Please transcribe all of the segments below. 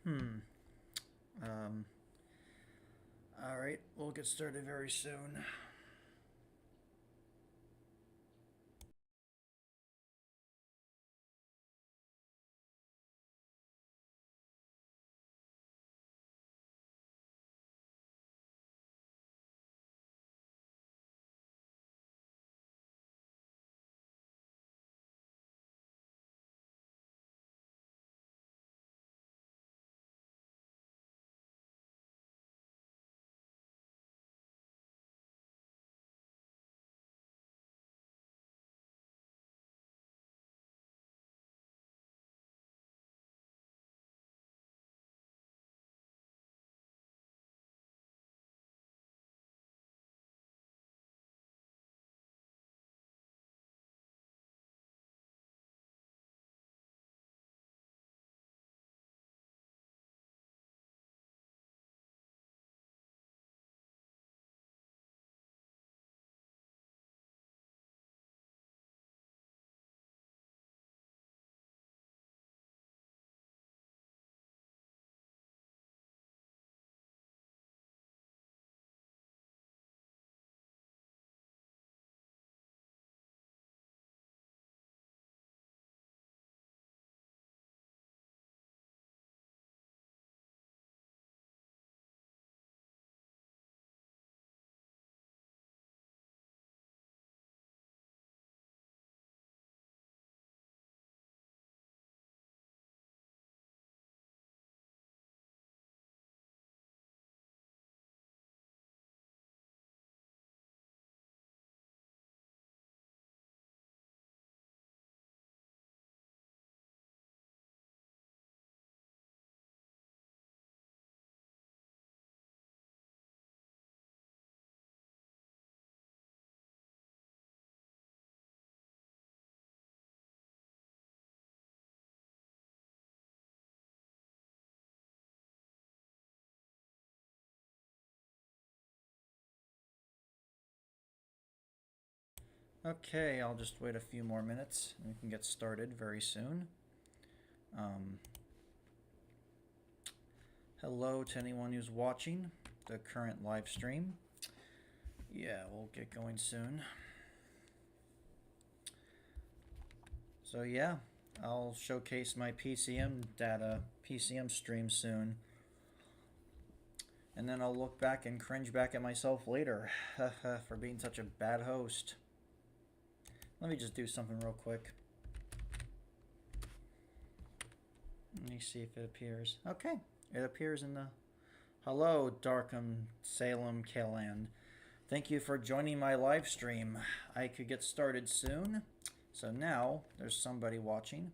Hmm. Um, all right, we'll get started very soon. Okay, I'll just wait a few more minutes and we can get started very soon. Um, Hello to anyone who's watching the current live stream. Yeah, we'll get going soon. So yeah, I'll showcase my PCM data, PCM stream soon. And then I'll look back and cringe back at myself later for being such a bad host. Let me just do something real quick. Let me see if it appears. Okay, it appears in the... Hello, Darkham, Salem, Kalan. Thank you for joining my live stream. I could get started soon. So now, there's somebody watching.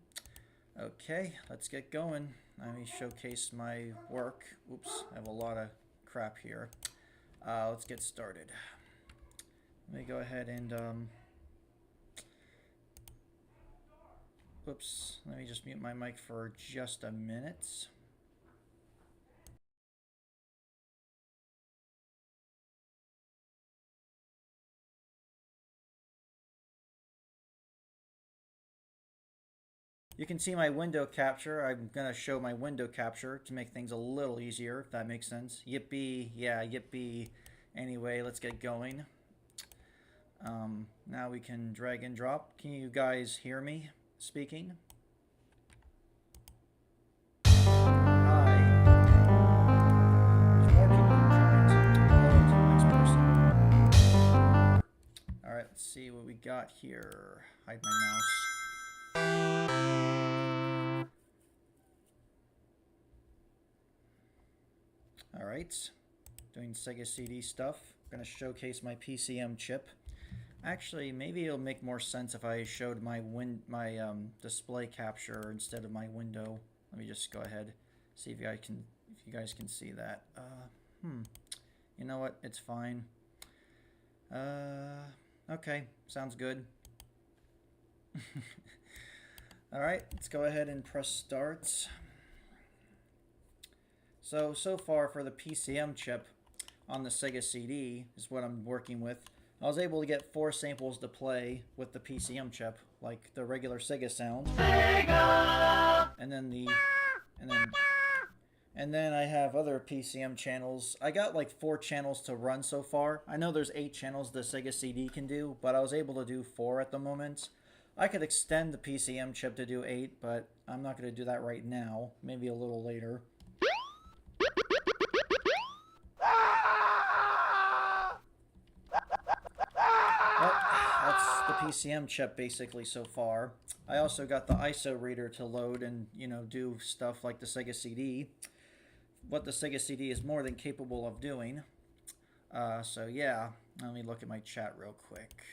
Okay, let's get going. Let me showcase my work. Oops, I have a lot of crap here. Let's get started. Let me go ahead and... Oops, let me just mute my mic for just a minute. You can see my window capture. I'm going to show my window capture to make things a little easier, if that makes sense. Yippee, yeah, yippee. Anyway, let's get going. Now we can drag and drop. Can you guys hear me speaking? Hi. There's more people who joined. Hello to the next person. Alright, let's see what we got here. Hide my mouse. Alright, doing Sega CD stuff. I'm going to showcase my PCM chip. Actually, maybe it'll make more sense if I showed my display capture instead of my window. Let me just go ahead, see if you guys can see that. You know what? It's fine. Okay, sounds good. All right, let's go ahead and press start. So far for the PCM chip on the Sega CD is what I'm working with. I was able to get 4 samples to play with the PCM chip, like the regular Sega sound, Sega! and then And then I have other PCM channels. I got like 4 channels to run so far. I know there's 8 channels the Sega CD can do, but I was able to do 4 at the moment. I could extend the PCM chip to do 8, but I'm not going to do that right now. Maybe a little later. Well, that's the PCM chip basically so far. I also got the ISO reader to load and, you know, do stuff like the Sega CD. What the Sega CD is more than capable of doing. So yeah, let me look at my chat real quick.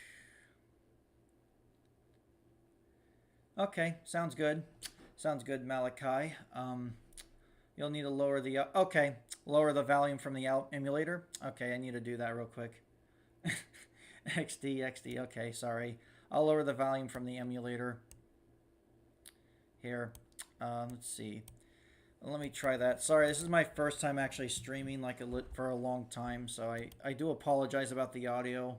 Okay, sounds good. Sounds good, Malachi. You'll need to lower the... okay, lower the volume from the emulator. Okay, I need to do that real quick. XD, okay, sorry. I'll lower the volume from the emulator. Here. Let's see. Let me try that. Sorry, this is my first time actually streaming like for a long time, so I do apologize about the audio.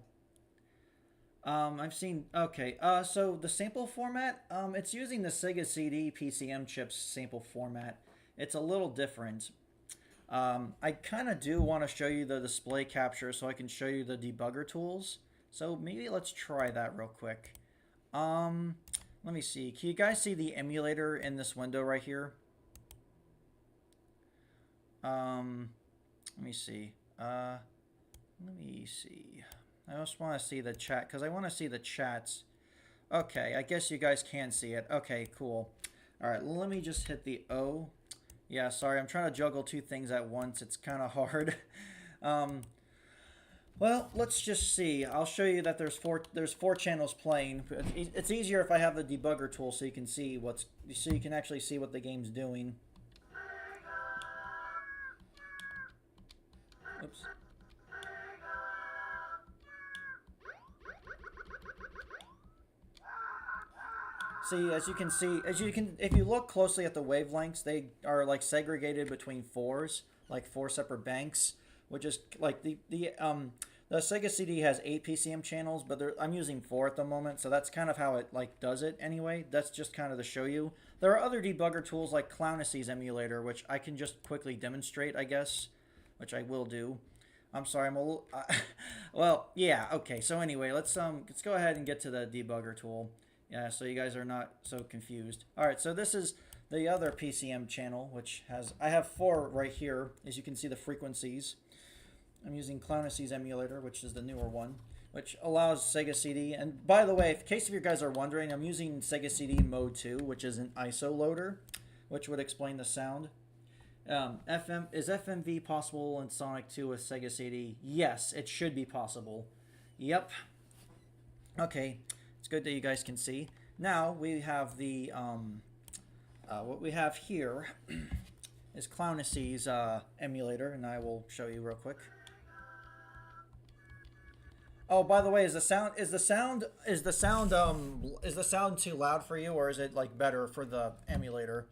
I've seen... okay, so the sample format, it's using the Sega CD PCM chips sample format. It's a little different. I kind of do want to show you the display capture so I can show you the debugger tools. So maybe let's try that real quick. Let me see. Can you guys see the emulator in this window right here? Let me see. Let me see. I just want to see the chat because I want to see the chats. Okay, I guess you guys can see it. Okay, cool. All right, let me just hit the O. Yeah, sorry, I'm trying to juggle 2 things at once. It's kind of hard. Well, let's just see. I'll show you that there's four channels playing. It's easier if I have the debugger tool so you can see so you can actually see what the game's doing. Oops. See, if you look closely at the wavelengths, they are like segregated between 4s, like 4 separate banks, which is like the Sega CD has 8 PCM channels, but I'm using 4 at the moment, so that's kind of how it like does it anyway. That's just kind of to show you. There are other debugger tools like Clownacy's emulator, which I can just quickly demonstrate, I guess, which I will do. I'm sorry, I'm a little... well, yeah, okay. So anyway, let's go ahead and get to the debugger tool. Yeah, so you guys are not so confused. All right, so this is the other PCM channel, which I have 4 right here, as you can see the frequencies. I'm using Clownacy's emulator, which is the newer one, which allows Sega CD. And by the way, in case of you guys are wondering, I'm using Sega CD Mode 2, which is an ISO loader, which would explain the sound. Is FMV possible in Sonic 2 with Sega CD? Yes, it should be possible. Yep. Okay, it's good that you guys can see. Now we have the what we have here is Clownacy's emulator, and I will show you real quick. Oh, by the way, is the sound too loud for you, or is it like better for the emulator?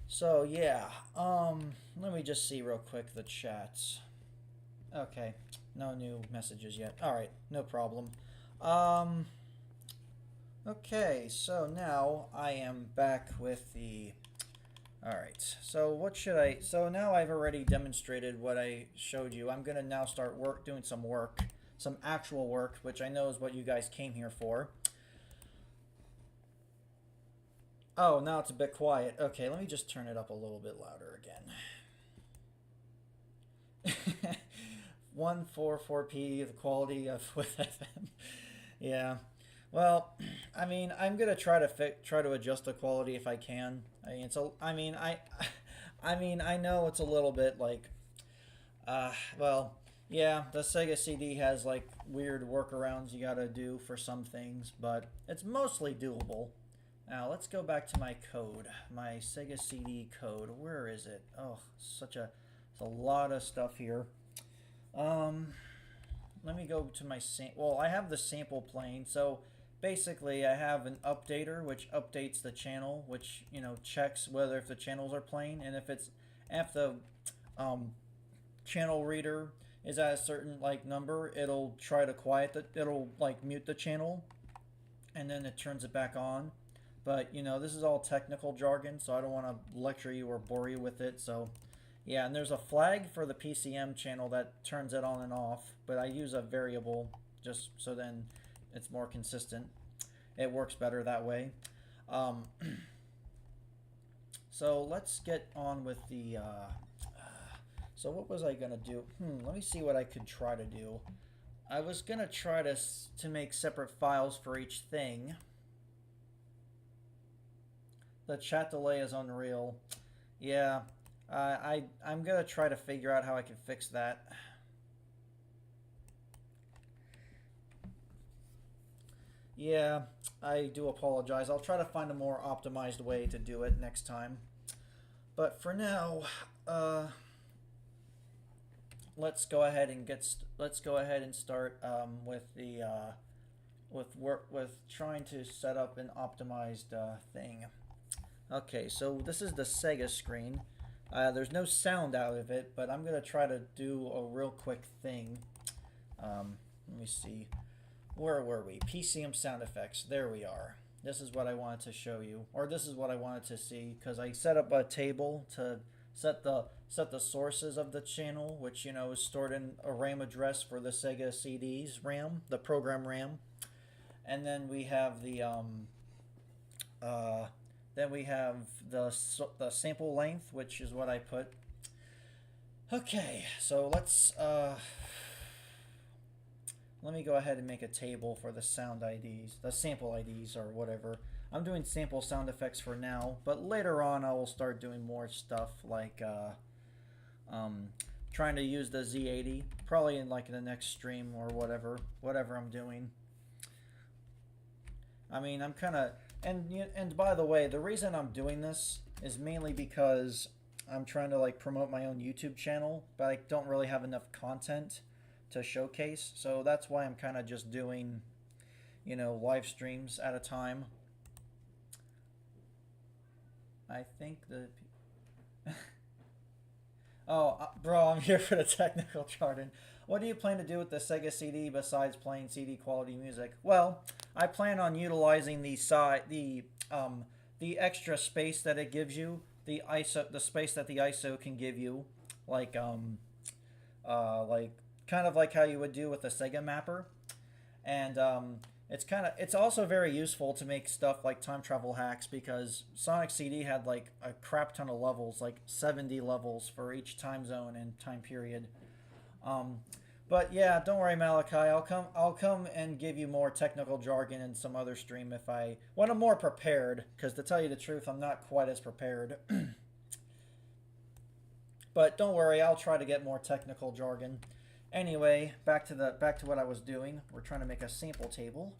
So yeah, let me just see real quick the chats. Okay, no new messages yet. All right, no problem. Okay, so now I am back with the... Alright, so what should I... So now I've already demonstrated what I showed you. I'm going to now start doing some work. Some actual work, which I know is what you guys came here for. Oh, now it's a bit quiet. Okay, let me just turn it up a little bit louder again. 144p, the quality of with FM. Yeah. Well, I mean, I'm gonna try to adjust the quality if I can. I know it's a little bit like, well, yeah, the Sega CD has like weird workarounds you gotta do for some things, but it's mostly doable. Now let's go back to my code, my Sega CD code. Where is it? Oh, it's a lot of stuff here. Let me go to my well, I have the sample playing, so basically I have an updater which updates the channel, which, you know, checks whether if the channels are playing, and if the channel reader is at a certain like number, it'll try to it'll like mute the channel. and then it turns it back on. But you know, this is all technical jargon, so I don't want to lecture you or bore you with it. So yeah, and there's a flag for the PCM channel that turns it on and off, but I use a variable just so then it's more consistent. It works better that way. Um, so let's get on with the so what was I gonna do? Let me see what I could try to do. I was gonna try to make separate files for each thing. The chat delay is unreal. Yeah, I'm gonna try to figure out how I can fix that. Yeah, I do apologize. I'll try to find a more optimized way to do it next time. But for now, let's go ahead and start with the with trying to set up an optimized thing. Okay, so this is the Sega screen. There's no sound out of it, but I'm gonna try to do a real quick thing. Let me see. Where were we? PCM sound effects. There we are. This is what I wanted to show you, or this is what I wanted to see, because I set up a table to set the sources of the channel, which you know is stored in a RAM address for the Sega CD's RAM, the program RAM, and then we have the the sample length, which is what I put. Okay, so let me go ahead and make a table for the sound IDs, the sample IDs or whatever. I'm doing sample sound effects for now, but later on I will start doing more stuff like trying to use the Z80, probably in the next stream or whatever I'm doing. I mean, I'm kind of, and by the way, the reason I'm doing this is mainly because I'm trying to promote my own YouTube channel, but I don't really have enough content to showcase, so that's why I'm kind of just doing, live streams at a time. I think the oh, bro, I'm here for the technical jargon. What do you plan to do with the Sega CD besides playing CD quality music? Well, I plan on utilizing the extra space that it gives you, the space that the ISO can give you, like kind of like how you would do with a Sega mapper, and it's also very useful to make stuff like time travel hacks, because Sonic CD had a crap ton of levels, 70 levels for each time zone and time period. But yeah, don't worry, Malachi. I'll come and give you more technical jargon in some other stream when I'm more prepared. Because to tell you the truth, I'm not quite as prepared. But don't worry, I'll try to get more technical jargon. Anyway, back to what I was doing. We're trying to make a sample table.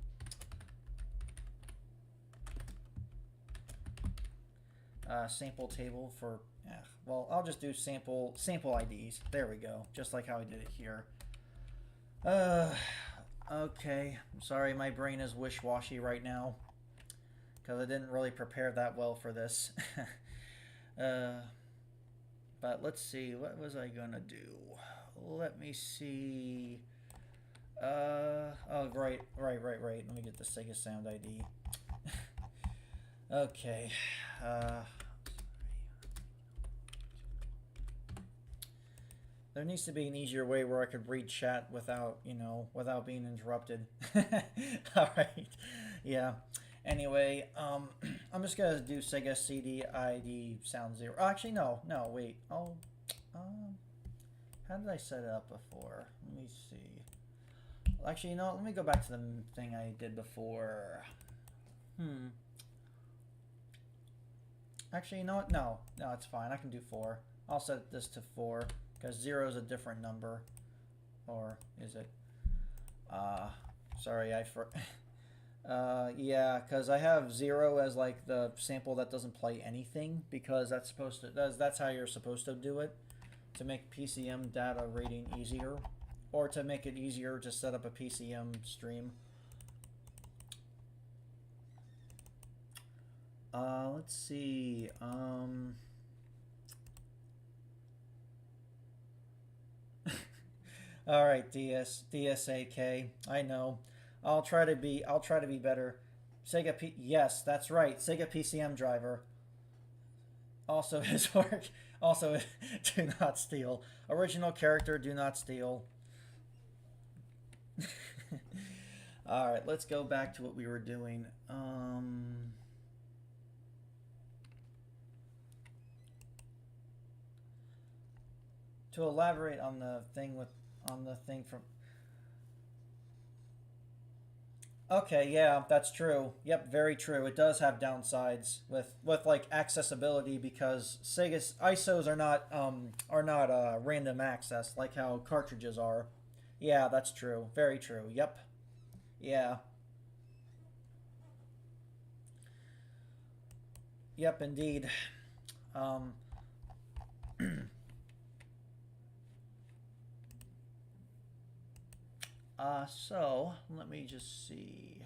Sample table for well, I'll just do sample IDs. There we go, just like how I did it here. Okay. I'm sorry, my brain is wish-washy right now because I didn't really prepare that well for this. But let's see, what was I gonna do? Let me see. Oh, right. Let me get the Sega Sound ID. Okay. There needs to be an easier way where I could read chat without being interrupted. All right. Yeah. Anyway, I'm just gonna do Sega CD ID sound 0. Oh, actually, no, wait. Oh, how did I set it up before? Let me see. Actually, let me go back to the thing I did before. Actually, you know what? No, it's fine. I can do 4. I'll set this to 4 because 0 is a different number. Or is it? Sorry, yeah, because I have 0 as the sample that doesn't play anything, because that's how you're supposed to do it, to make PCM data reading easier, or to make it easier to set up a PCM stream. Let's see. All right, DSAK. I know. I'll try to be better. Yes, that's right. Sega PCM driver. Also his work. Also, do not steal. Original character, do not steal. All right, let's go back to what we were doing. To elaborate on the thing from. Okay, yeah, that's true. Yep, very true. It does have downsides with like accessibility because Sega's ISOs are not random access like how cartridges are. Yeah, that's true. Very true. Yep. Yeah. Yep, indeed. Um, so let me just see.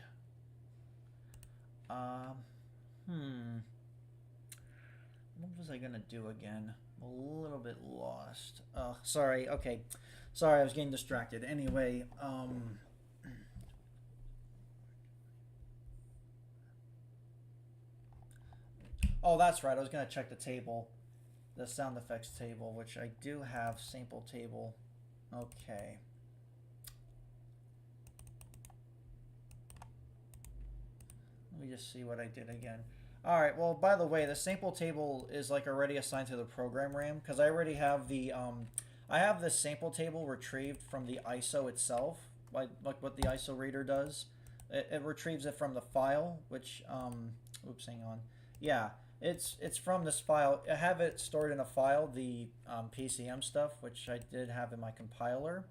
Um, hmm. What was I gonna do again? I'm a little bit lost. Sorry. Okay, sorry. I was getting distracted. Anyway, oh, that's right. I was gonna check the table, the sound effects table, which I do have sample table. Okay. Let me just see what I did again. All right. Well, by the way, the sample table is like already assigned to the program RAM because I already have I have this sample table retrieved from the ISO itself, like what the ISO reader does. It retrieves it from the file, which oops, hang on. Yeah, it's from this file. I have it stored in a file, the PCM stuff, which I did have in my compiler.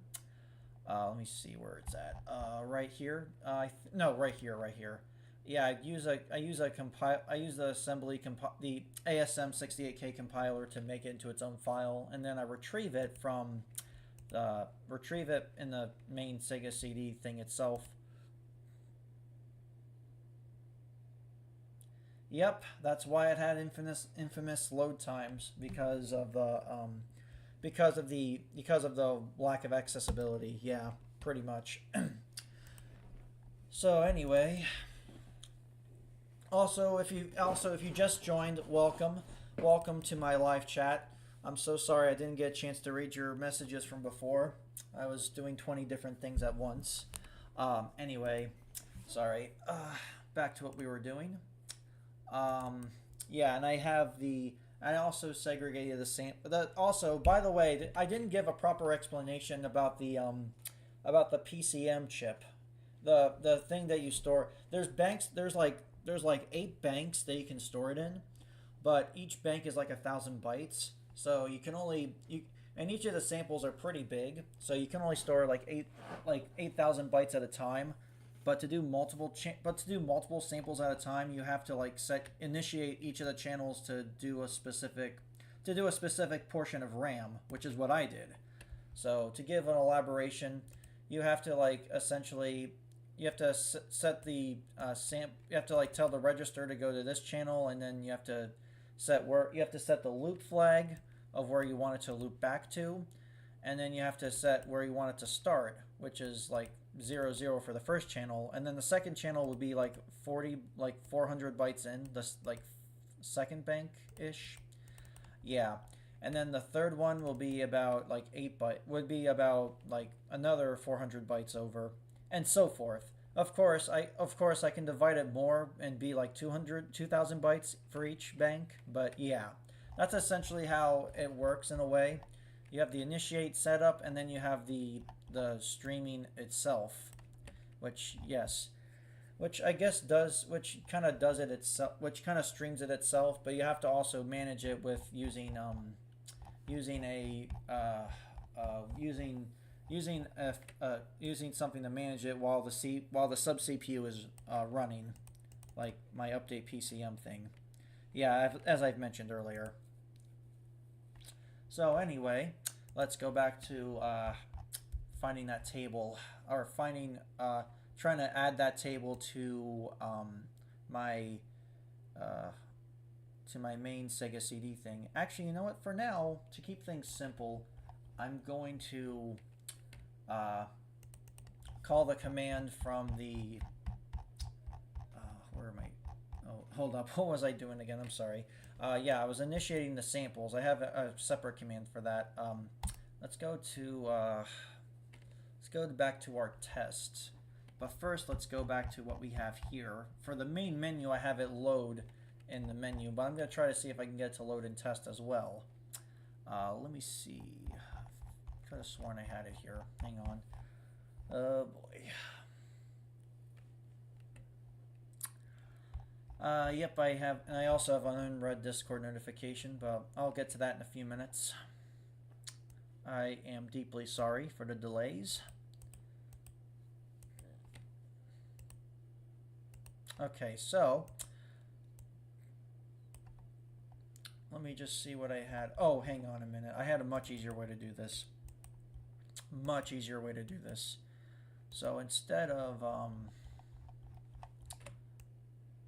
Let me see where it's at. Right here. No, right here, right here. Yeah, I use the the ASM68K compiler to make it into its own file, and then I retrieve it in the main Sega CD thing itself. Yep, that's why it had infamous load times because of the lack of accessibility. Yeah, pretty much. So anyway, if you just joined, welcome to my live chat. I'm so sorry I didn't get a chance to read your messages from before. I was doing 20 different things at once. Anyway, sorry. Back to what we were doing. Yeah, and I also segregated the same. Also, by the way, I didn't give a proper explanation about the PCM chip, the thing that you store. There's banks. There's like 8 banks that you can store it in, but each bank is like 1,000 bytes. So you can only and each of the samples are pretty big. So you can only store like 8,000 bytes at a time. But to do multiple samples at a time, you have to like initiate each of the channels to do a specific portion of RAM, which is what I did. So to give an elaboration, you have to like essentially you have to set the you have to like tell the register to go to this channel, and then you have to set the loop flag of where you want it to loop back to, and then you have to set where you want it to start, which is like 00 for the first channel, and then the second channel would be like 400 bytes in this like second bank ish. Yeah, and then the third one will be about like 8 byte would be about like another 400 bytes over, and so forth. Of course I can divide it more and be like 2,000 bytes for each bank, but yeah, that's essentially how it works in a way. You have the initiate setup, and then you have the streaming itself, which yes, which I guess which kind of does it itself, which kind of streams it itself, but you have to also manage it with using using a using something to manage it while the sub CPU is running, like my update PCM thing. Yeah, as I've mentioned earlier. So anyway, let's go back to finding that table, or trying to add that table my uh, to my main Sega CD thing. Actually, you know what? For now, to keep things simple, I'm going to call the command from the where hold up. What was I doing again? I'm sorry. Yeah, I was initiating the samples. I have a separate command for that. Let's go to let's go back to our test. But first, let's go back to what we have here. For the main menu, I have it load in the menu, but I'm going to try to see if I can get it to load in test as well. Let me see. Could have sworn I had it here. Hang on. Oh boy. Yep, I have, and I also have an unread Discord notification, but I'll get to that in a few minutes. I am deeply sorry for the delays. Okay, so let me just see what I had. Oh, hang on a minute. I had a much easier way to do this. Much easier way to do this. So instead of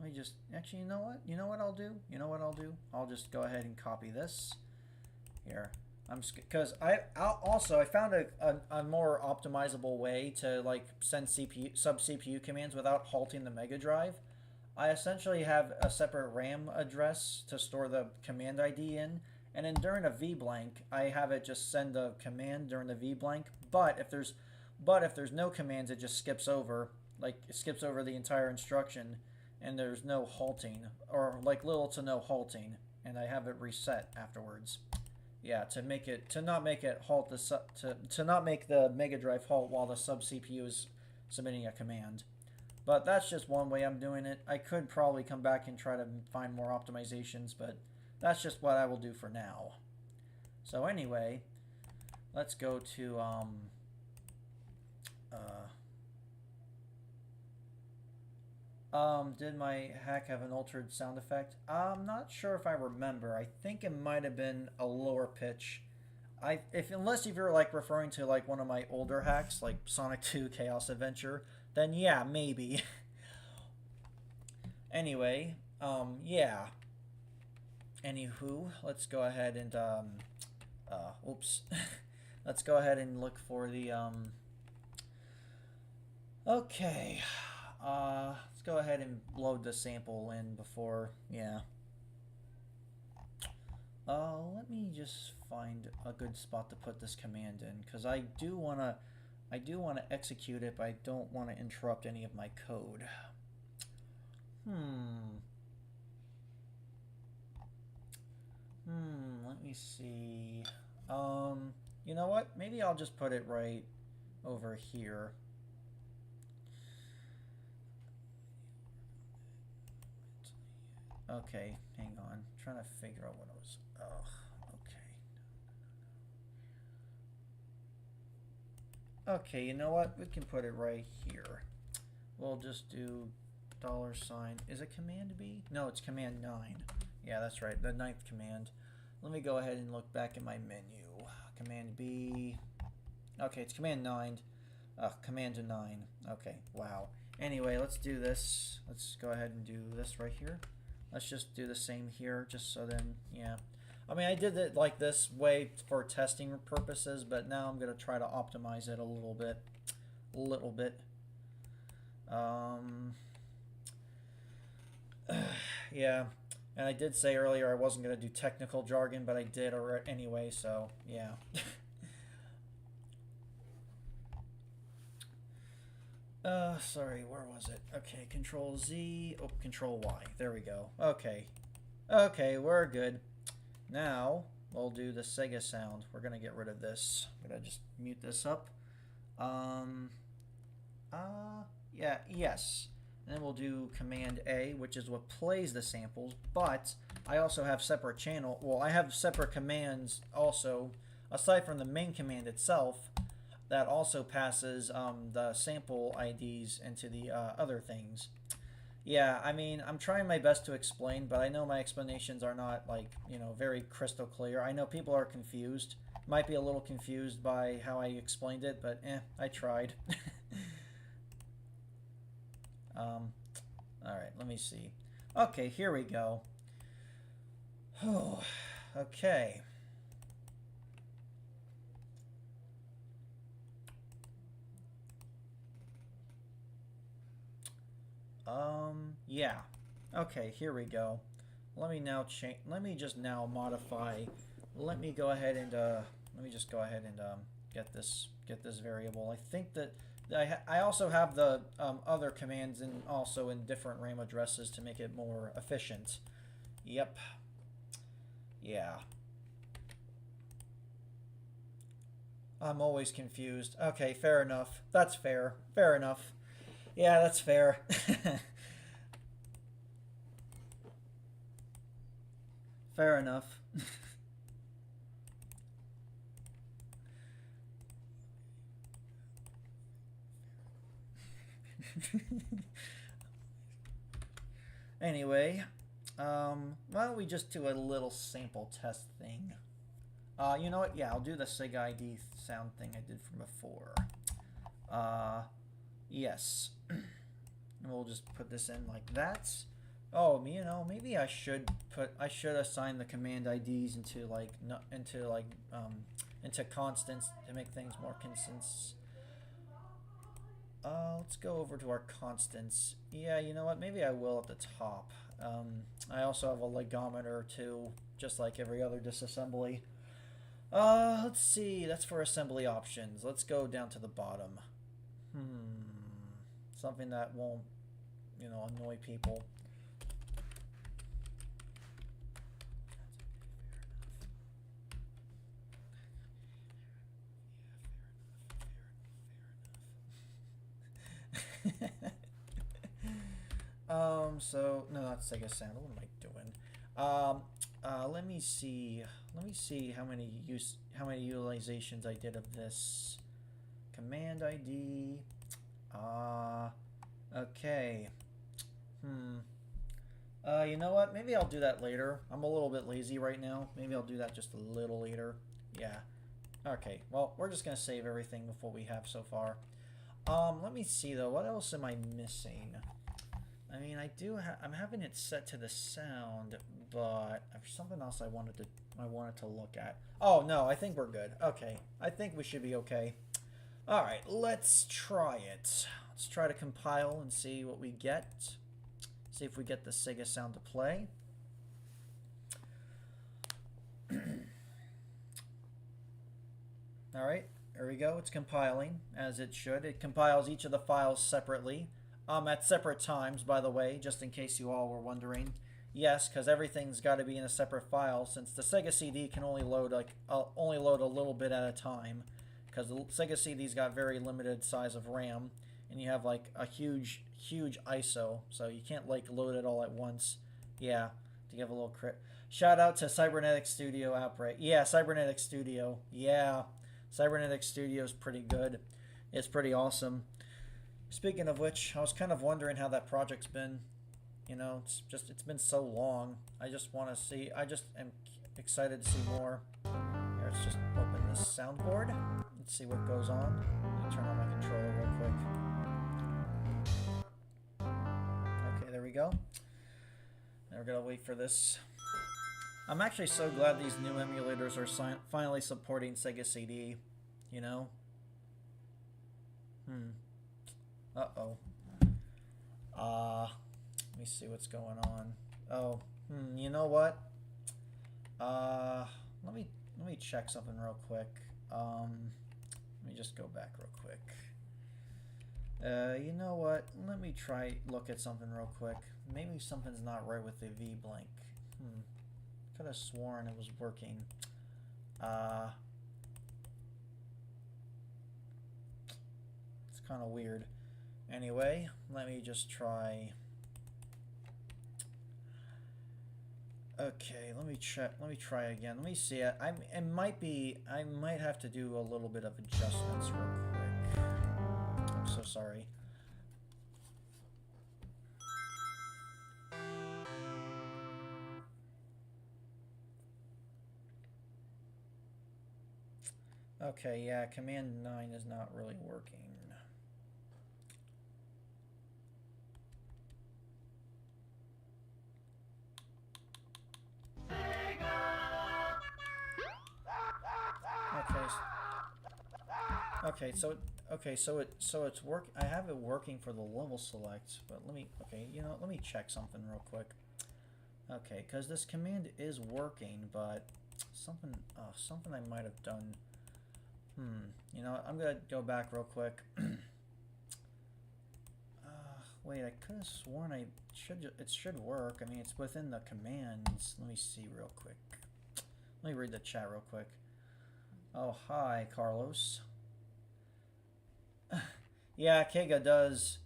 let me just, actually, you know what? You know what I'll do? You know what I'll do? I'll just go ahead and copy this here. Because I found a more optimizable way to like send sub CPU commands without halting the Mega Drive. I essentially have a separate RAM address to store the command ID in, and then during a VBlank, I have it just send a command during the VBlank. But if there's no commands, it just skips over, like it skips over the entire instruction, and there's no halting, or like little to no halting, and I have it reset afterwards. Yeah, to not make it halt to not make the Mega Drive halt while the sub CPU is submitting a command. But that's just one way I'm doing it. I could probably come back and try to find more optimizations, but that's just what I will do for now. So anyway, let's go to did my hack have an altered sound effect? I'm not sure if I remember. I think it might have been a lower pitch. Unless if you're like referring to like one of my older hacks, like Sonic 2 Chaos Adventure, then yeah, maybe. Anyway, yeah. Anywho, let's go ahead and oops. Let's go ahead and look for the okay. Let's go ahead and load the sample in before, yeah. Let me just find a good spot to put this command in, because I do wanna execute it, but I don't want to interrupt any of my code. Let me see. You know what? Maybe I'll just put it right over here. Okay, hang on. I'm trying to figure out what I was. Okay. Okay, you know what? We can put it right here. We'll just do $. Is it Command B? No, it's Command 9. Yeah, that's right. The 9th command. Let me go ahead and look back at my menu. Command B. Okay, it's Command 9. Command 9. Okay, wow. Anyway, let's do this. Let's go ahead and do this right here. Let's just do the same here, just so then, yeah. I mean, I did it like this way for testing purposes, but now I'm going to try to optimize it a little bit. Yeah, and I did say earlier I wasn't going to do technical jargon, but I did anyway, so, yeah. Sorry, where was it? Okay, Control Z, oh, Control Y. There we go. Okay. Okay, we're good. Now, we'll do the Sega sound. We're gonna get rid of this. I'm gonna just mute this up. Yeah, yes. And then we'll do Command A, which is what plays the samples, but I also have separate channel. Well, I have separate commands also, aside from the main command itself, that also passes the sample IDs into the other things. Yeah, I mean, I'm trying my best to explain, but I know my explanations are not, like, you know, very crystal clear. I know people are confused. Might be a little confused by how I explained it, but I tried. Alright, let me see. Okay, here we go. Oh, okay. Yeah. Okay, here we go. Let me now change. Let me just now modify. Let me go ahead and let me just go ahead and get this variable. I think that I also have the other commands in also in different RAM addresses to make it more efficient. Yep. Yeah. I'm always confused. Okay, fair enough. That's fair. Fair enough. Yeah, that's fair. Fair enough. Anyway, why don't we just do a little sample test thing? You know what? Yeah, I'll do the Sega ID sound thing I did from before. Yes. We'll just put this in like that. Oh, you know, maybe I should assign the command IDs into into constants to make things more consistent. Let's go over to our constants. Yeah, you know what? Maybe I will at the top. I also have a legometer too, just like every other disassembly. Let's see. That's for assembly options. Let's go down to the bottom. Something that won't, you know, annoy people. So no, not Sega Sound. What am I doing? Let me see. Let me see how many utilizations I did of this command ID. Okay. You know what? Maybe I'll do that later. I'm a little bit lazy right now. Maybe I'll do that just a little later. Yeah. Okay. Well, we're just gonna save everything with what we have so far. Let me see though. What else am I missing? I mean, I'm having it set to the sound, but there's something else I wanted to look at. Oh no, I think we're good. Okay, I think we should be okay. All right, let's try it. Let's try to compile and see what we get. See if we get the Sega sound to play. All right, there we go. It's compiling as it should. It compiles each of the files separately. At separate times, by the way, just in case you all were wondering. Yes, because everything's got to be in a separate file, since the Sega CD can only load a little bit at a time, because the Sega CD's got very limited size of RAM, and you have like a huge ISO, so you can't like load it all at once. Yeah, to give a little crit. Shout out to Cybernetic Studio Outbreak. Yeah, Cybernetic Studio. Yeah, Cybernetic Studio is pretty good. It's pretty awesome. Speaking of which, I was kind of wondering how that project's been. You know, it's been so long. I just want to see. I just am excited to see more. Here, let's just open this soundboard. Let's see what goes on. Let me turn on my controller real quick. Okay, there we go. Now we're gonna wait for this. I'm actually so glad these new emulators are finally supporting Sega CD. You know. Uh-oh. Let me see what's going on. Oh, you know what? Let me check something real quick. Let me just go back real quick. You know what? Let me look at something real quick. Maybe something's not right with the V-Blank. Could have sworn it was working. It's kind of weird. Anyway, let me just try. Okay, let me check. Let me try again. Let me see it. I might have to do a little bit of adjustments real quick. I'm so sorry. Okay, yeah, Command 9 is not really working. so it's work. I have it working for the level select, but let me check something real quick. Okay, because this command is working, but something I might have done. I'm gonna go back real quick. Wait, I could have sworn it should work. I mean, it's within the commands. Let me see real quick. Let me read the chat real quick. Oh, hi, Carlos. Yeah, Kega does.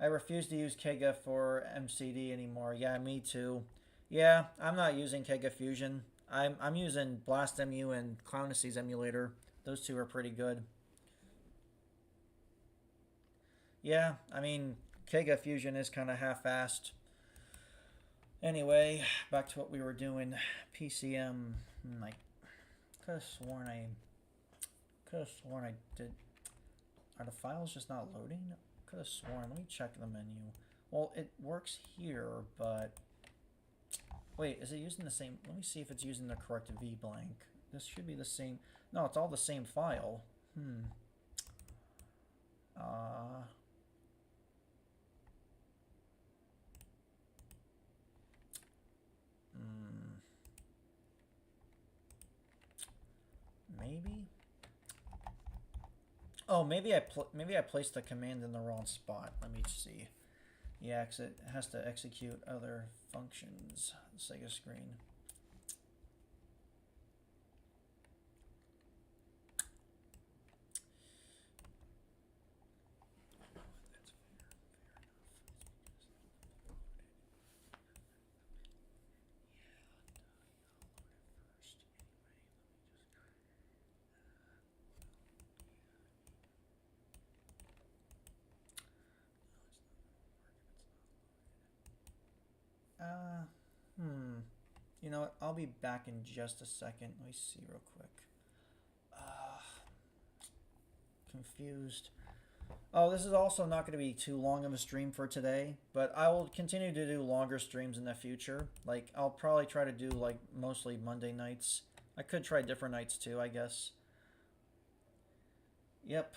I refuse to use Kega for MCD anymore. Yeah, me too. Yeah, I'm not using Kega Fusion. I'm using BlastMU and Clownacy's emulator. Those two are pretty good. Yeah, I mean, Kega Fusion is kind of half-assed. Anyway, back to what we were doing. PCM. I could have sworn I did. Are the files just not loading? Could have sworn. Let me check the menu. Well, it works here, but wait, is it using the same? Let me see if it's using the correct vblank. This should be the same. No, it's all the same file. Maybe. Oh, maybe I placed the command in the wrong spot. Let me see. Yeah, because it has to execute other functions. The Sega screen. You know what? I'll be back in just a second. Let me see real quick. Confused. Oh, this is also not going to be too long of a stream for today, but I will continue to do longer streams in the future. Like, I'll probably try to do, like, mostly Monday nights. I could try different nights too, I guess. Yep,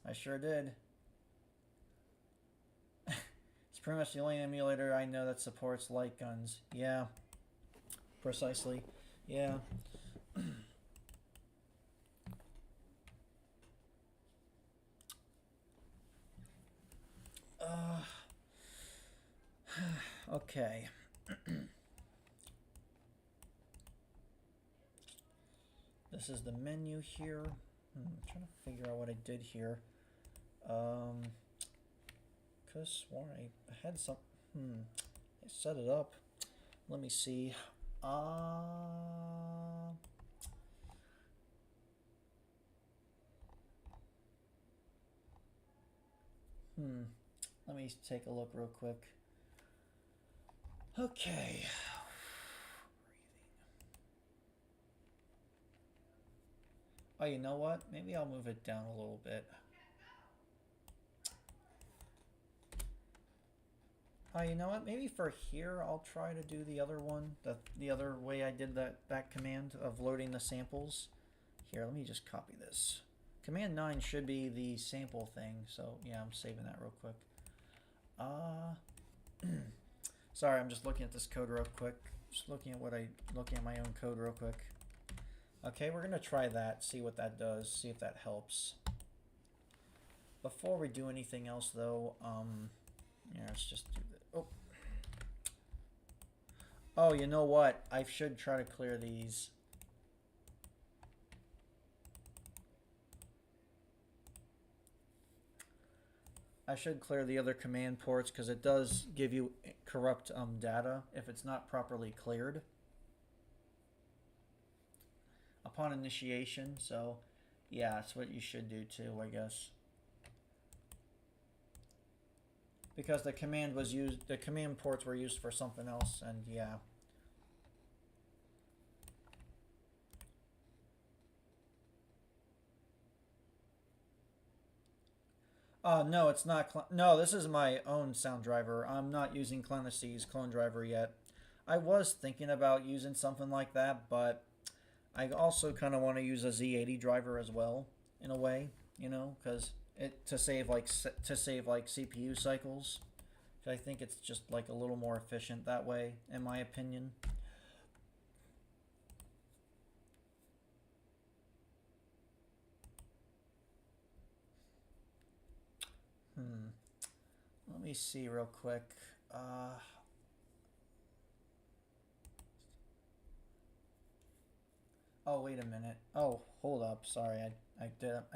I sure did. It's pretty much the only emulator I know that supports light guns. Yeah. Precisely. Yeah. Okay. This is the menu here. I'm trying to figure out what I did here. Could have sworn I had some. I set it up. Let me see. Let me take a look real quick. Okay. Oh, you know what? Maybe I'll move it down a little bit. Oh, you know what? Maybe for here, I'll try to do the other one, the other way I did that command of loading the samples. Here, let me just copy this. Command 9 should be the sample thing, so yeah, I'm saving that real quick. Sorry, I'm just looking at this code real quick. Just looking at my own code real quick. Okay, we're gonna try that, see what that does, see if that helps. Before we do anything else, though, yeah, let's just do that. Oh, you know what? I should try to clear these. I should clear the other command ports because it does give you corrupt data if it's not properly cleared upon initiation. So yeah, that's what you should do too, I guess. Because the command ports were used for something else, and yeah. No, it's not. No, this is my own sound driver. I'm not using Clownacy's clone driver yet. I was thinking about using something like that, but I also kind of want to use a Z80 driver as well, in a way. you know, because it to save like CPU cycles. I think it's just like a little more efficient that way, in my opinion. Let me see real quick. Oh, wait a minute. Oh, hold up. Sorry, I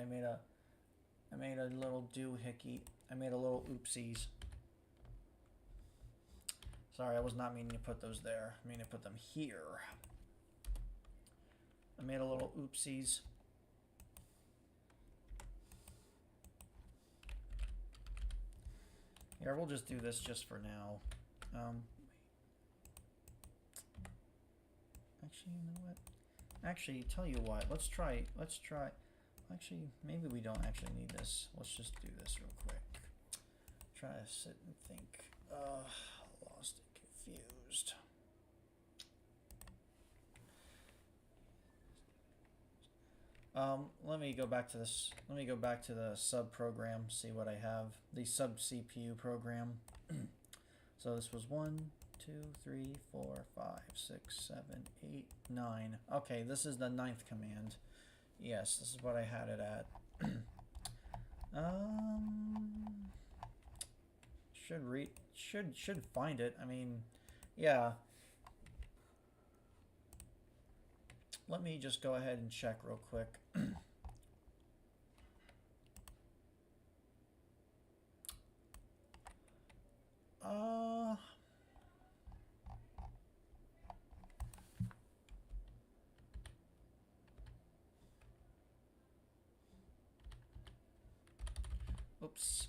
made a little doohickey. I made a little oopsies. Sorry, I was not meaning to put those there. I mean to put them here. I made a little oopsies. Here, we'll just do this just for now. Actually, you know what? Actually, tell you what. Let's try. Actually, maybe we don't actually need this. Let's just do this real quick. Try to sit and think. Lost and confused. Let me go back to this. Let me go back to the sub program, see what I have. The sub CPU program. So this was 1, 2, 3, 4, 5, 6, 7, 8, 9. Okay, this is the 9th command. Yes, this is what I had it at. Should find it. I mean, yeah. Let me just go ahead and check real quick. Oops.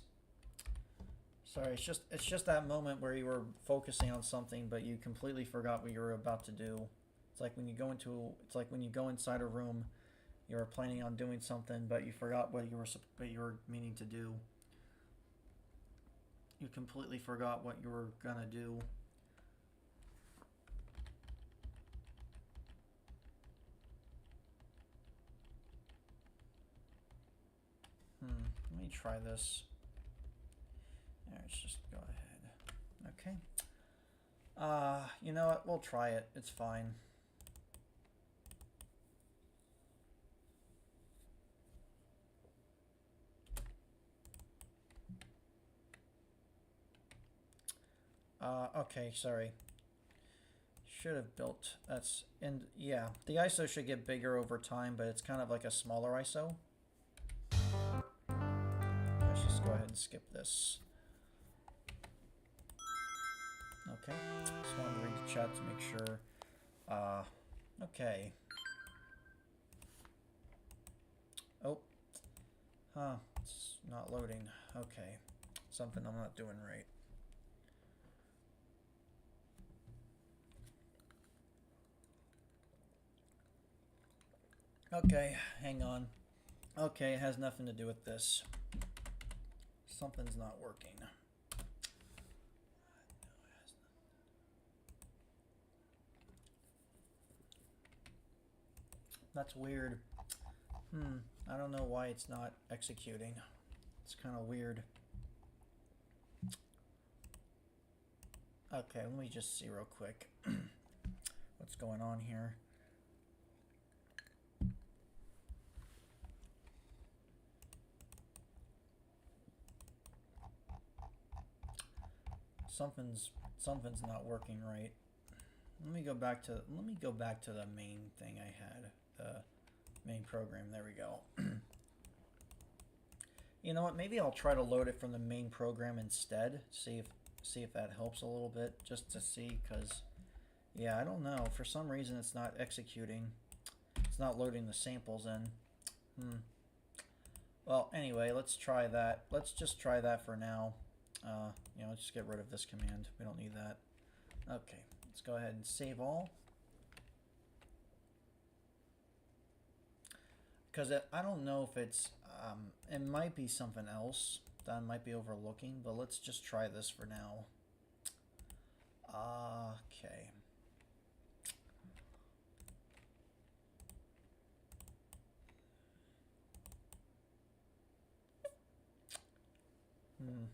Sorry, it's just that moment where you were focusing on something, but you completely forgot what you were about to do. It's like when you go inside a room, you were planning on doing something, but you forgot what you were meaning to do. You completely forgot what you were gonna do. Let me try this. Let's just go ahead. Okay. You know what? We'll try it. It's fine. Okay, sorry. Should have built, yeah, the ISO should get bigger over time, but it's kind of like a smaller ISO. Let's just go ahead and skip this. Okay, just wanted to read the chat to make sure. Okay. Oh. Huh, it's not loading. Okay, something I'm not doing right. Okay, hang on. Okay, it has nothing to do with this. Something's not working. That's weird. I don't know why it's not executing. It's kind of weird. Okay, let me just see real quick what's going on here. Something's not working right. Let me go back to the main thing I had, the main program. There we go. You know what? Maybe I'll try to load it from the main program instead. See if that helps a little bit, just to see, because yeah, I don't know. For some reason, it's not executing. It's not loading the samples in. Well, anyway, let's try that. Let's just try that for now. You know, let's just get rid of this command. We don't need that. Okay, let's go ahead and save all. Because I don't know if it's, it might be something else that I might be overlooking, but let's just try this for now. Okay. Hmm.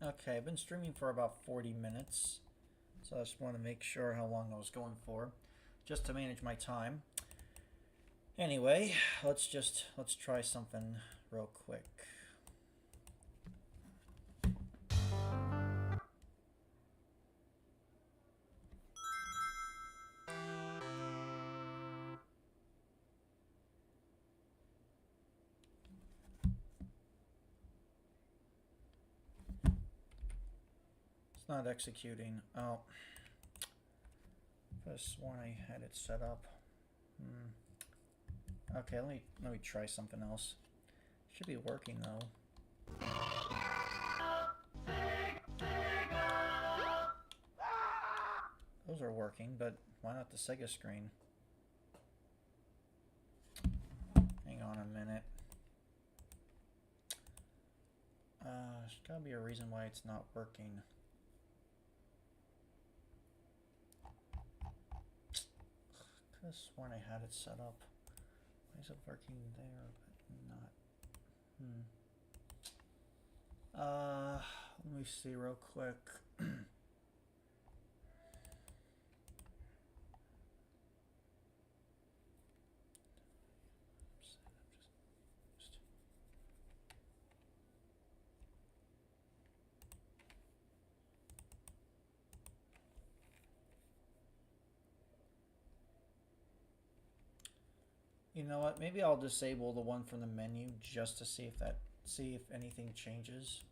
Okay, I've been streaming for about 40 minutes. So I just want to make sure how long I was going for, just to manage my time. Anyway, let's try something real quick. It's not executing. Oh, I sworn I had it set up. Okay, let me try something else. Should be working though. Those are working, but why not the Sega screen? Hang on a minute. There's gotta be a reason why it's not working. Could have sworn I had it set up. Why is it working there, but not? Let me see real quick. You know what? Maybe I'll disable the one from the menu just to see if anything changes.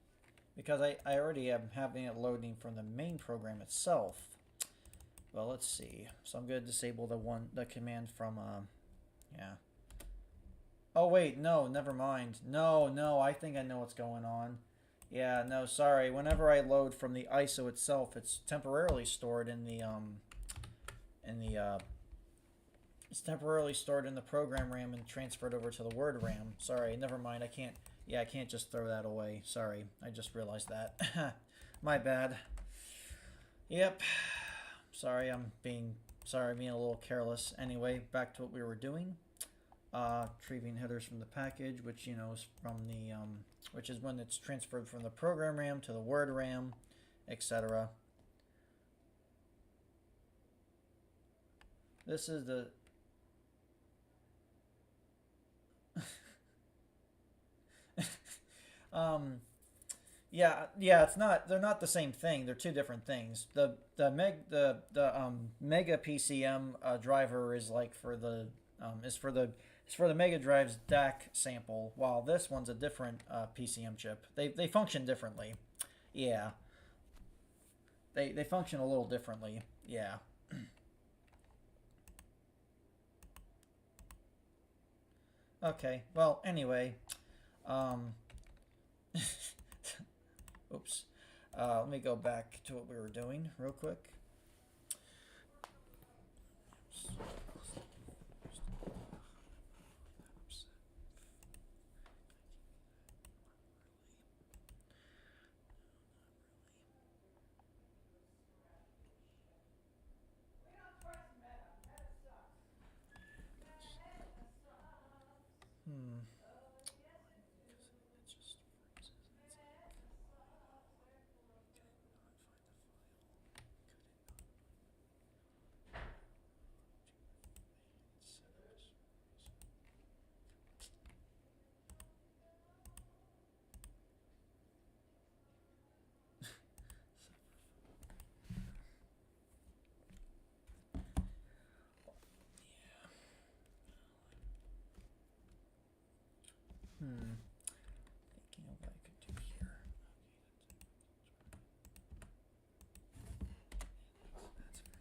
Because I already am having it loading from the main program itself. Well, let's see. So I'm going to disable the command from yeah. Oh wait, no, never mind. No, I think I know what's going on. Yeah, no, sorry. Whenever I load from the ISO itself, it's temporarily stored in the it's temporarily stored in the program RAM and transferred over to the word RAM. Sorry, never mind. I can't just throw that away. Sorry, I just realized that. My bad. Yep. Sorry, I'm being a little careless. Anyway, back to what we were doing. Retrieving headers from the package, which is from the which is when it's transferred from the program RAM to the word RAM, etc. This is the yeah, it's not. They're not the same thing. They're two different things. The Mega PCM driver is like for the Mega Drive's DAC sample, while this one's a different PCM chip. They function differently. Yeah, they function a little differently. Yeah. Okay. Well, anyway. Oops. Let me go back to what we were doing real quick. Thinking of what I could do here. That's fair. I did that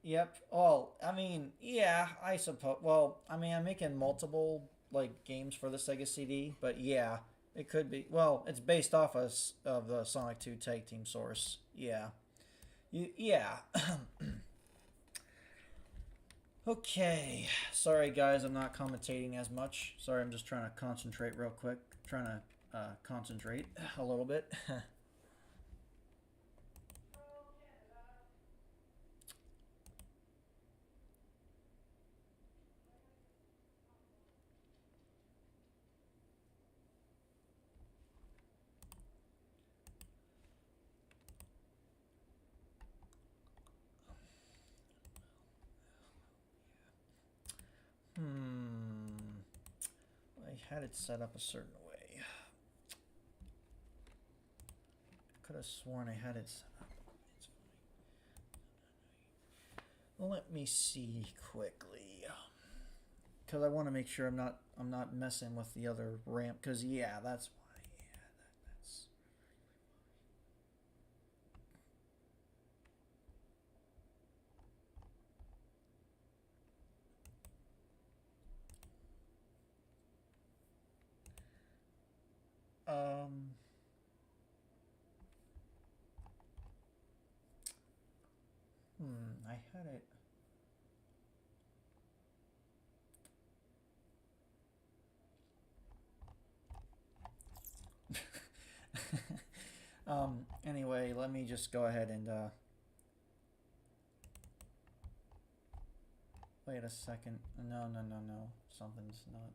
Yep. Oh, I mean, yeah, I suppose. Well, I mean, I'm making multiple like games for the Sega CD, but yeah, it could be. Well, it's based off of the Sonic 2 Tag Team source. Yeah. Yeah. Okay. Sorry, guys, I'm not commentating as much. Sorry, I'm just trying to concentrate real quick. Trying to concentrate a little bit. Hmm. I had it set up a certain way. I could have sworn I had it set up. It's fine. Let me see quickly, because I want to make sure I'm not messing with the other ramp. Because yeah, that's why. Yeah, that's. Um. I had it. Anyway, let me just go ahead and wait a second. No, no, no, no. Something's not.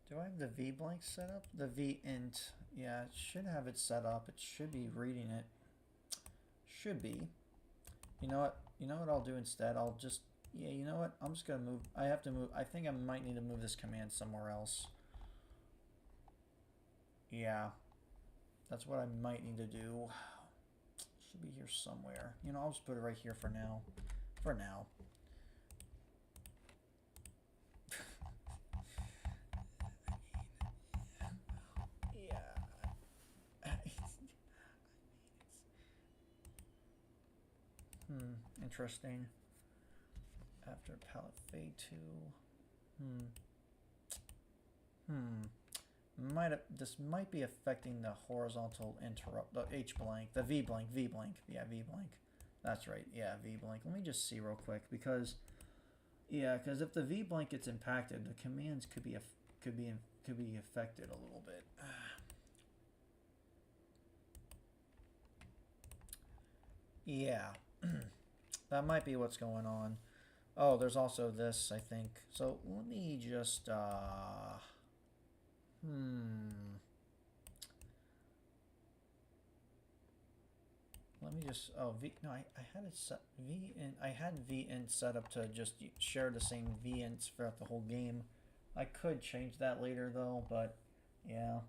Do I have the V blank set up? The V int. Yeah, it should have it set up. It should be reading it. Should be. You know what? You know what I'll do instead? I'll just. Yeah, you know what? I'm just gonna move. I have to move. I think I might need to move this command somewhere else. Yeah. That's what I might need to do. Should be here somewhere. You know, I'll just put it right here for now. For now. Yeah. Interesting. After palette fade to. This might be affecting the horizontal interrupt, the H blank, the V blank, V blank. Yeah, V blank. That's right. Yeah, V blank. Let me just see real quick because yeah, because if the V blank gets impacted, the commands could be affected a little bit. Yeah, that might be what's going on. Oh, there's also this, I think. So let me just let me just V no I had it set V in I had V int set up to just share the same V ints throughout the whole game. I could change that later though, but yeah.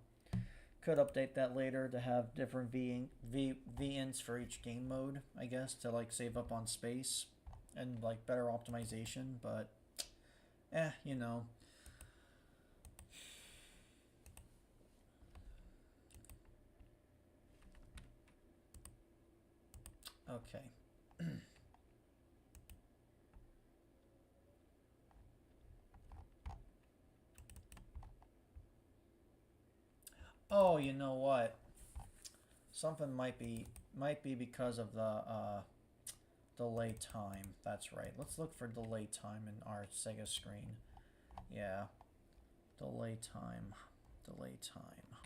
Could update that later to have different V ints for each game mode, I guess, to like save up on space and like better optimization, but you know. Okay. Oh, you know what? Something might be because of the delay time. That's right. Let's look for delay time in our Sega screen. Yeah. Delay time. Delay time.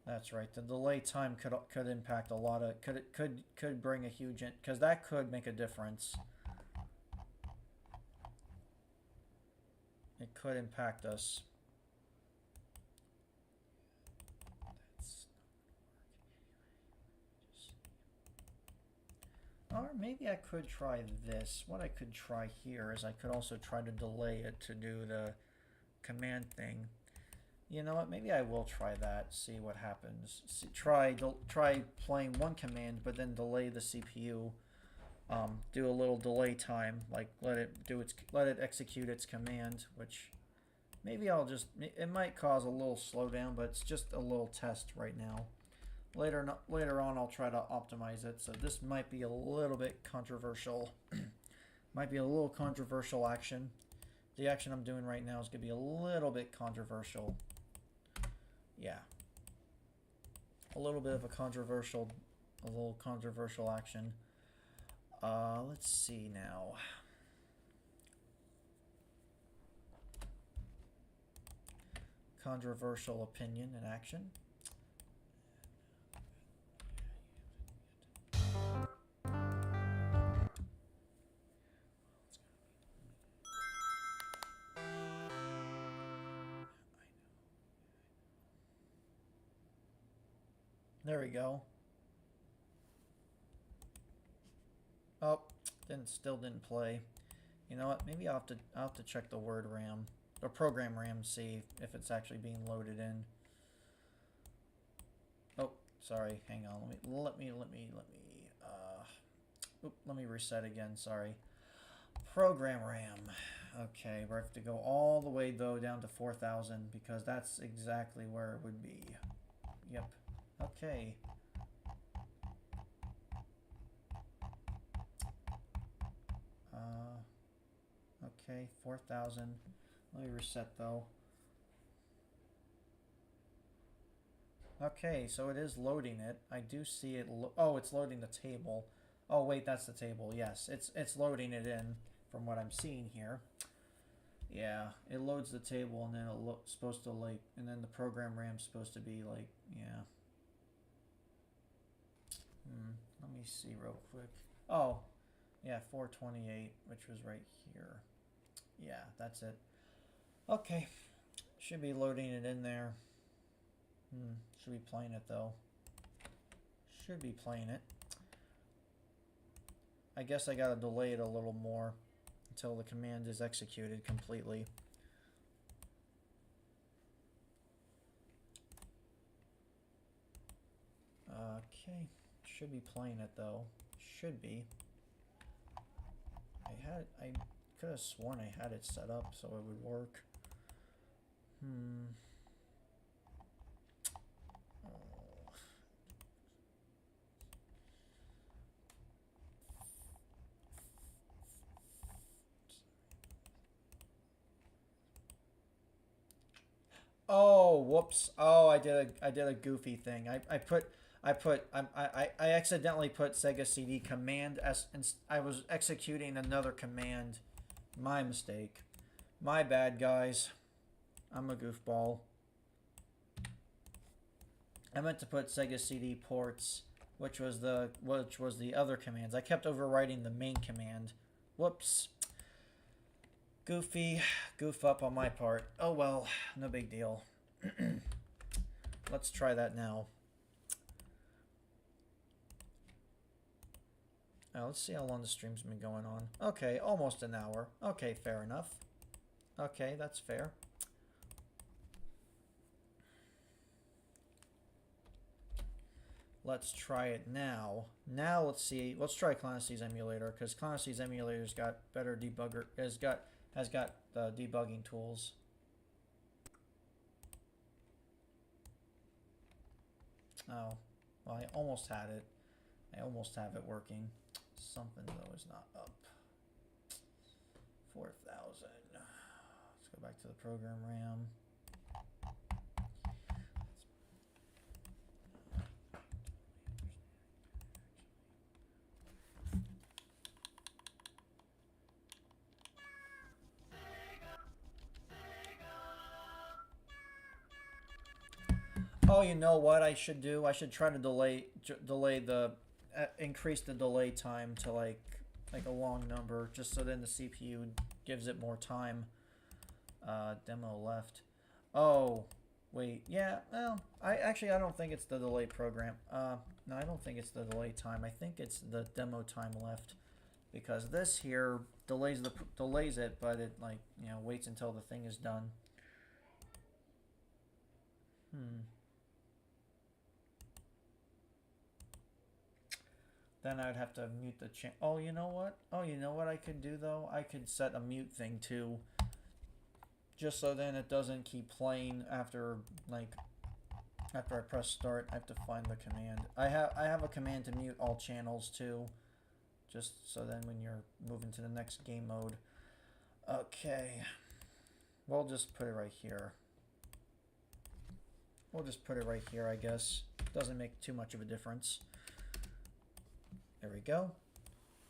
That's right. The delay time could impact a lot of could bring a huge because that could make a difference. It could impact us. Or maybe I could try this. What I could try here is I could also try to delay it to do the command thing. You know what? Maybe I will try that. See what happens. Try playing one command, but then delay the CPU. Do a little delay time, like let it execute its command, which maybe I'll just it might cause a little slowdown, but it's just a little test right now. later on I'll try to optimize it. So this might be a little bit controversial. Might be a little controversial action. The action I'm doing right now is going to be a little bit controversial. Yeah. A little bit of a little controversial action. Let's see now. Controversial opinion in action. There we go. Oh, still didn't play. You know what? Maybe I'll have to check the word RAM or program RAM, see if it's actually being loaded in. Oh, sorry. Hang on. Let me reset again. Sorry. Program RAM. Okay, we have to go all the way though down to 4,000 because that's exactly where it would be. Yep. Okay. Okay, 4,000. Let me reset though. Okay, so it is loading it. I do see it. Oh, it's loading the table. Oh wait, that's the table. Yes, it's loading it in from what I'm seeing here. Yeah, it loads the table and then it's supposed to and then the program RAM's supposed to be yeah. Let me see real quick. Oh, yeah, 428, which was right here. Yeah, that's it. Okay, should be loading it in there. Should be playing it though. Should be playing it. I guess I gotta delay it a little more until the command is executed completely. Okay, should be playing it though. Should be. I could have sworn I had it set up so it would work. Oh, whoops. Oh, I did a goofy thing. I accidentally put Sega CD command S, and I was executing another command. My mistake. My bad, guys. I'm a goofball. I meant to put Sega CD ports, which was the other commands. I kept overwriting the main command. Whoops. Goof up on my part. Oh well, no big deal. Let's try that now. Now let's see how long the stream's been going on. Okay, almost an hour. Okay, fair enough. Okay, that's fair. Let's try it now. Now let's see. Let's try Clancy's emulator because Clancy's emulator's got better debugger. Has got debugging tools. Oh, well, I almost had it. I almost have it working. Something though is not up. 4,000. Let's go back to the program RAM. Oh, you know what I should do? I should try to delay the increase the delay time to like a long number, just so then the CPU gives it more time. Demo left. Oh, wait. Yeah. Well, I don't think it's the delay program. No, I don't think it's the delay time. I think it's the demo time left, because this here delays it, but it waits until the thing is done. Then I'd have to mute the channel. Oh, you know what? Oh, you know what I could do though? I could set a mute thing too. Just so then it doesn't keep playing after After I press start, I have to find the command. I have a command to mute all channels too, just so then when you're moving to the next game mode. Okay, we'll just put it right here. We'll just put it right here, I guess. Doesn't make too much of a difference. There we go.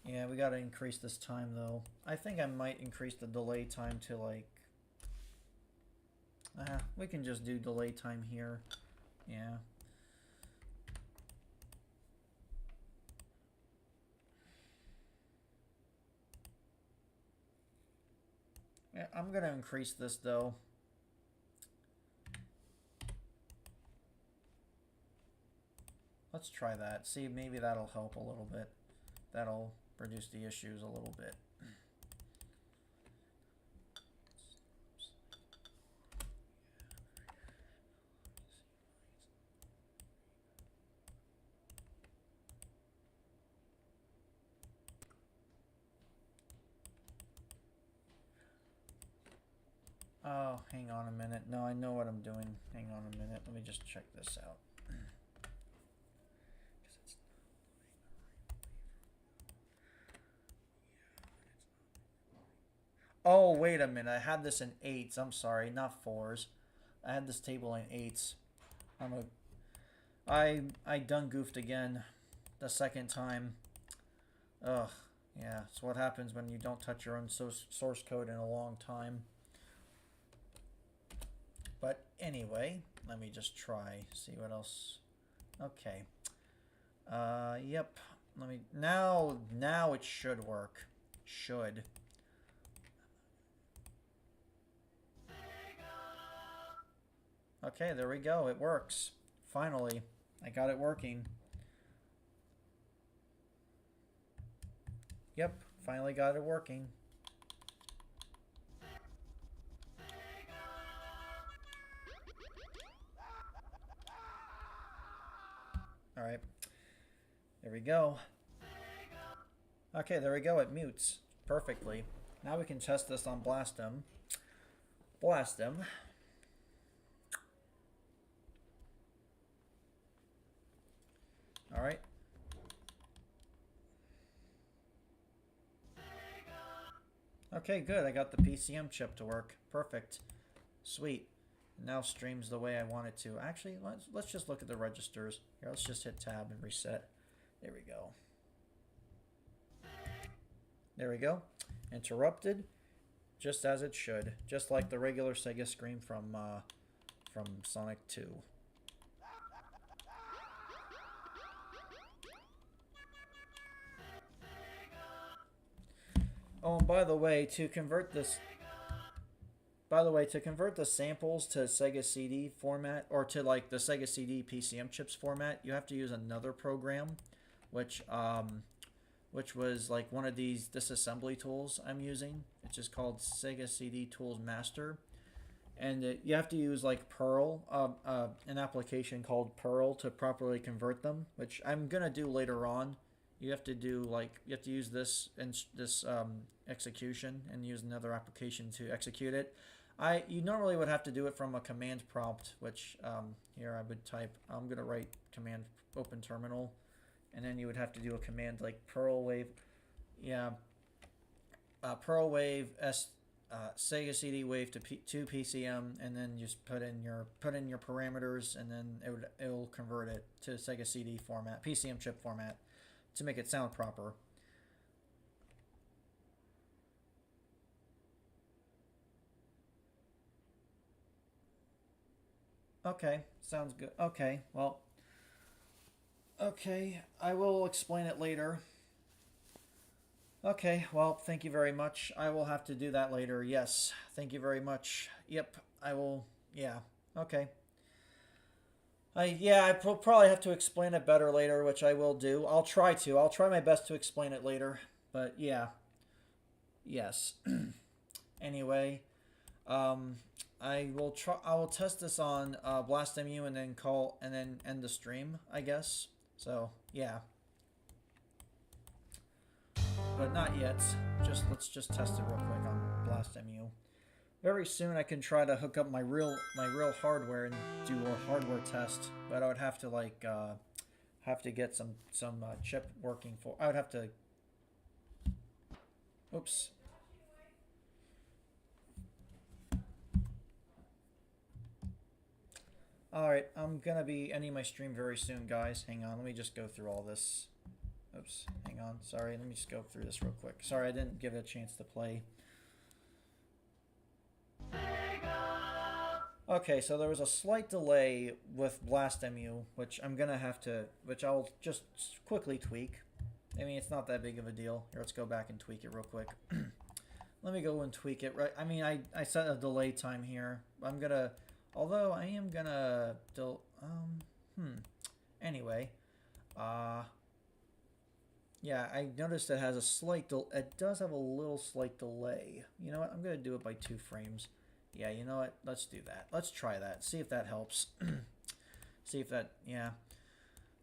Yeah, we gotta increase this time though. I think I might increase the delay time to like... we can just do delay time here. Yeah. Yeah, I'm gonna increase this though. Let's try that. See, maybe that'll help a little bit. That'll reduce the issues a little bit. Oh, hang on a minute. No, I know what I'm doing. Hang on a minute. Let me just check this out. Oh, wait a minute. I had this in 8s. I'm sorry, not 4s. I had this table in 8s. I done goofed again the second time. Ugh. Yeah, it's what happens when you don't touch your own source code in a long time. But anyway, let me just try, see what else. Okay. Yep. Let me now it should work. Should. Okay, there we go. It works. Finally, I got it working. Yep, finally got it working. All right. There we go. Okay, there we go. It mutes perfectly. Now we can test this on Blastem. Blastem. All right. Okay, good. I got the PCM chip to work. Perfect. Sweet. Now streams the way I want it to. Actually, let's just look at the registers. Here, let's just hit tab and reset. There we go. There we go. Interrupted, just as it should. Just like the regular Sega screen from Sonic 2. Oh, and by the way, to convert the samples to Sega CD format, or to like the Sega CD PCM chips format, you have to use another program, which was like one of these disassembly tools I'm using. It's just called Sega CD Tools Master, and you have to use like Perl, an application called Perl to properly convert them, which I'm gonna do later on. You have to use this execution and use another application to execute it. You normally would have to do it from a command prompt, which here I would type. I'm gonna write command open terminal, and then you would have to do a command like Perl wave, Perl wave Sega CD wave to PCM, and then just put in your parameters, and then it will convert it to Sega CD format, PCM chip format, to make it sound proper. Okay, sounds good. Okay, well, okay, I will explain it later. Okay, well, thank you very much. I will have to do that later. Yes, thank you very much. Yep, I will. Yeah, okay. I probably have to explain it better later, which I will do. I'll try to. I'll try my best to explain it later. But yeah, yes. Anyway, I will try. I will test this on BlastMU and then end the stream, I guess. So yeah, but not yet. Let's just test it real quick on BlastMU. very soon I can try to hook up my real hardware and do a hardware test, but I would have to like have to get some chip working for. I would have to. Oops. Alright, I'm gonna be ending my stream very soon, guys. Hang on, let me just go through all this. Oops, hang on. Sorry, let me just go through this real quick. Sorry, I didn't give it a chance to play. Okay, so there was a slight delay with BlastMU, which I'm gonna have to, which I'll just quickly tweak. I mean, it's not that big of a deal. Here, let's go back and tweak it real quick. Let me go and tweak it. Right, I mean, I set a delay time here. I'm gonna, although I am gonna, anyway, yeah, I noticed it has a slight, it does have a little slight delay. You know what, I'm gonna do it by 2 frames. Yeah, you know what, let's do that. Let's try that, see if that helps. See if that, yeah.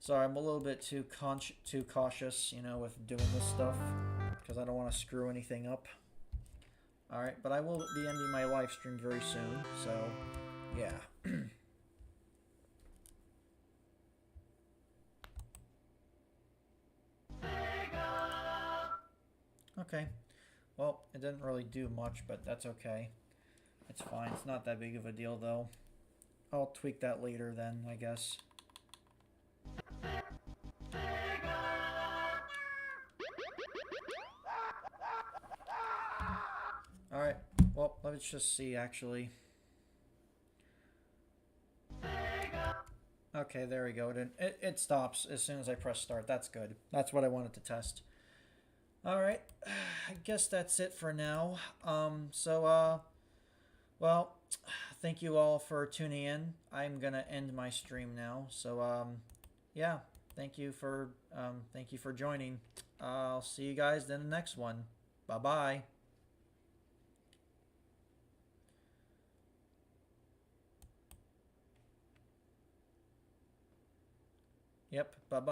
Sorry, I'm a little bit too cautious, you know, with doing this stuff, because I don't want to screw anything up. Alright, but I will be ending my live stream very soon, so, yeah. Okay. Well, it didn't really do much, but that's okay. It's fine. It's not that big of a deal, though. I'll tweak that later then, I guess. Alright. Well, let's just see, actually. Okay, there we go. It stops as soon as I press start. That's good. That's what I wanted to test. Alright. I guess that's it for now. Well, thank you all for tuning in. I'm gonna end my stream now. So, yeah, thank you for joining. I'll see you guys in the next one. Bye bye. Yep. Bye bye.